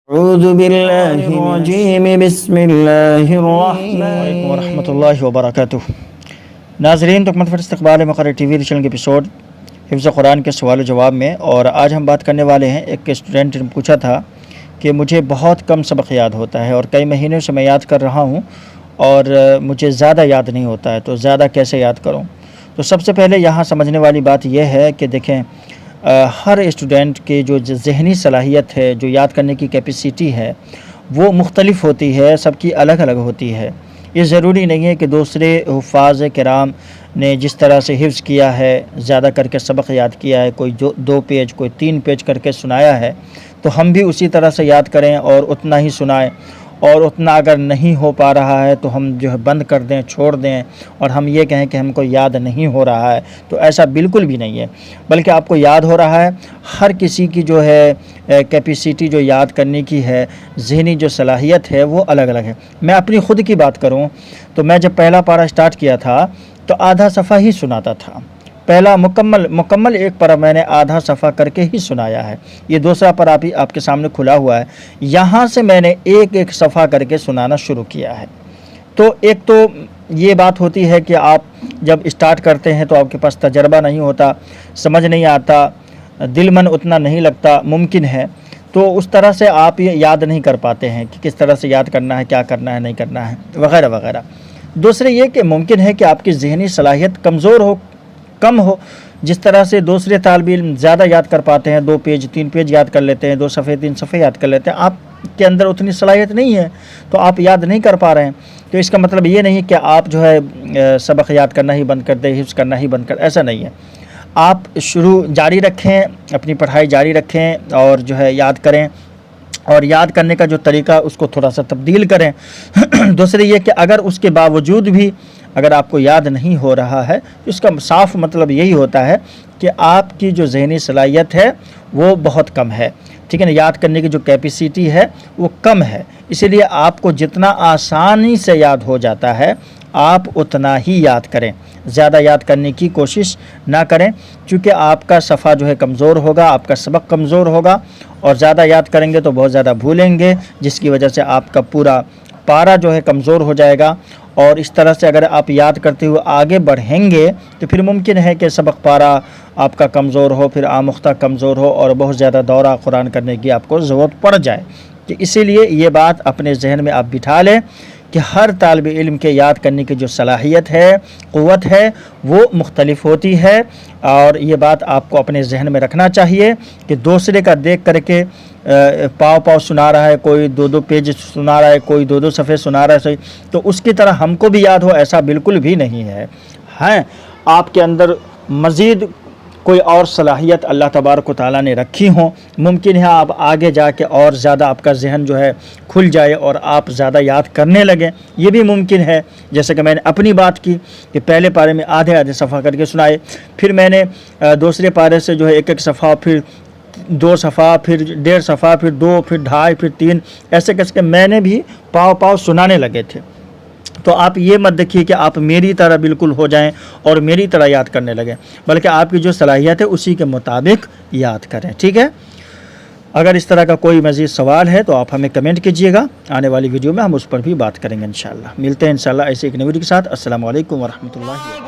اعوذ باللہ الرجیم بسم اللہ الرحمن ورحمۃ اللہ وبرکاتہ۔ ناظرین، تکمت پر استقبال مقرر ٹی وی چینل کے ایپیسوڈ حفظ قرآن کے سوال و جواب میں، اور آج ہم بات کرنے والے ہیں۔ ایک اسٹوڈنٹ نے پوچھا تھا کہ مجھے بہت کم سبق یاد ہوتا ہے اور کئی مہینوں سے میں یاد کر رہا ہوں اور مجھے زیادہ یاد نہیں ہوتا ہے، تو زیادہ کیسے یاد کروں؟ تو سب سے پہلے یہاں سمجھنے والی بات یہ ہے کہ دیکھیں، ہر اسٹوڈنٹ کی جو ذہنی صلاحیت ہے، جو یاد کرنے کی کیپیسٹی ہے، وہ مختلف ہوتی ہے، سب کی الگ الگ ہوتی ہے۔ یہ ضروری نہیں ہے کہ دوسرے حفاظ کرام نے جس طرح سے حفظ کیا ہے، زیادہ کر کے سبق یاد کیا ہے، کوئی 2 پیج کوئی 3 پیج کر کے سنایا ہے، تو ہم بھی اسی طرح سے یاد کریں اور اتنا ہی سنائیں، اور اتنا اگر نہیں ہو پا رہا ہے تو ہم جو ہے بند کر دیں، چھوڑ دیں، اور ہم یہ کہیں کہ ہم کو یاد نہیں ہو رہا ہے، تو ایسا بالکل بھی نہیں ہے، بلکہ آپ کو یاد ہو رہا ہے۔ ہر کسی کی جو ہے کیپیسٹی جو یاد کرنے کی ہے، ذہنی جو صلاحیت ہے، وہ الگ الگ ہے۔ میں اپنی خود کی بات کروں تو میں جب پہلا پارہ اسٹارٹ کیا تھا تو آدھا صفحہ ہی سناتا تھا۔ پہلا مکمل ایک پارہ میں نے آدھا صفحہ کر کے ہی سنایا ہے۔ یہ دوسرا پارہ آپ کے سامنے کھلا ہوا ہے، یہاں سے میں نے ایک صفحہ کر کے سنانا شروع کیا ہے۔ تو ایک تو یہ بات ہوتی ہے کہ آپ جب اسٹارٹ کرتے ہیں تو آپ کے پاس تجربہ نہیں ہوتا، سمجھ نہیں آتا، دل من اتنا نہیں لگتا، ممکن ہے تو اس طرح سے آپ یہ یاد نہیں کر پاتے ہیں کہ کس طرح سے یاد کرنا ہے، کیا کرنا ہے، نہیں کرنا ہے، وغیرہ وغیرہ۔ دوسرے یہ کہ ممکن ہے کہ آپ کی ذہنی صلاحیت کم ہو، جس طرح سے دوسرے طالب علم زیادہ یاد کر پاتے ہیں، 2 پیج 3 پیج یاد کر لیتے ہیں، 2 صفحے 3 صفحے یاد کر لیتے ہیں، آپ کے اندر اتنی صلاحیت نہیں ہے تو آپ یاد نہیں کر پا رہے ہیں۔ تو اس کا مطلب یہ نہیں کہ آپ جو ہے سبق یاد کرنا ہی بند کر دیں، حفظ کرنا ہی بند کر، ایسا نہیں ہے۔ آپ جاری رکھیں، اپنی پڑھائی جاری رکھیں اور جو ہے یاد کریں، اور یاد کرنے کا جو طریقہ اس کو تھوڑا سا تبدیل کریں۔ دوسرے یہ کہ اگر اس کے باوجود بھی اگر آپ کو یاد نہیں ہو رہا ہے، تو اس کا صاف مطلب یہی ہوتا ہے کہ آپ کی جو ذہنی صلاحیت ہے وہ بہت کم ہے، ٹھیک ہے نا؟ یاد کرنے کی جو کیپیسٹی ہے وہ کم ہے، اسی لیے آپ کو جتنا آسانی سے یاد ہو جاتا ہے آپ اتنا ہی یاد کریں، زیادہ یاد کرنے کی کوشش نہ کریں، چونکہ آپ کا صفحہ جو ہے کمزور ہوگا، آپ کا سبق کمزور ہوگا، اور زیادہ یاد کریں گے تو بہت زیادہ بھولیں گے، جس کی وجہ سے آپ کا پورا پارہ جو ہے کمزور ہو جائے گا۔ اور اس طرح سے اگر آپ یاد کرتے ہوئے آگے بڑھیں گے تو پھر ممکن ہے کہ سبق پارہ آپ کا کمزور ہو، پھر آموختہ کمزور ہو، اور بہت زیادہ دورہ قرآن کرنے کی آپ کو ضرورت پڑ جائے۔ کہ اسی لیے یہ بات اپنے ذہن میں آپ بٹھا لیں کہ ہر طالب علم کے یاد کرنے کی جو صلاحیت ہے، قوت ہے، وہ مختلف ہوتی ہے، اور یہ بات آپ کو اپنے ذہن میں رکھنا چاہیے کہ دوسرے کا دیکھ کر کے پاؤ سنا رہا ہے، کوئی 2 پیج سنا رہا ہے، کوئی 2 صفحے سنا رہا ہے، صحیح، تو اس کی طرح ہم کو بھی یاد ہو، ایسا بالکل بھی نہیں ہے۔ ہاں، آپ کے اندر مزید کوئی اور صلاحیت اللہ تبارک و تعالیٰ نے رکھی ہوں، ممکن ہے آپ آگے جا کے اور زیادہ آپ کا ذہن جو ہے کھل جائے اور آپ زیادہ یاد کرنے لگیں، یہ بھی ممکن ہے۔ جیسے کہ میں نے اپنی بات کی کہ پہلے پارے میں آدھے صفحہ کر کے سنائے، پھر میں نے دوسرے پارے سے جو ہے ایک صفحہ، پھر 2 صفحہ، پھر 1.5 صفحہ، پھر 2، پھر 2.5، پھر 3، ایسے کر کے میں نے بھی پاؤ سنانے لگے تھے۔ تو آپ یہ مت دیکھیے کہ آپ میری طرح بالکل ہو جائیں اور میری طرح یاد کرنے لگیں، بلکہ آپ کی جو صلاحیت ہے اسی کے مطابق یاد کریں، ٹھیک ہے؟ اگر اس طرح کا کوئی مزید سوال ہے تو آپ ہمیں کمنٹ کیجئے گا، آنے والی ویڈیو میں ہم اس پر بھی بات کریں گے انشاءاللہ۔ ملتے ہیں انشاءاللہ ایسے ایک نئی ویڈیو کے ساتھ۔ السلام علیکم ورحمۃ اللہ۔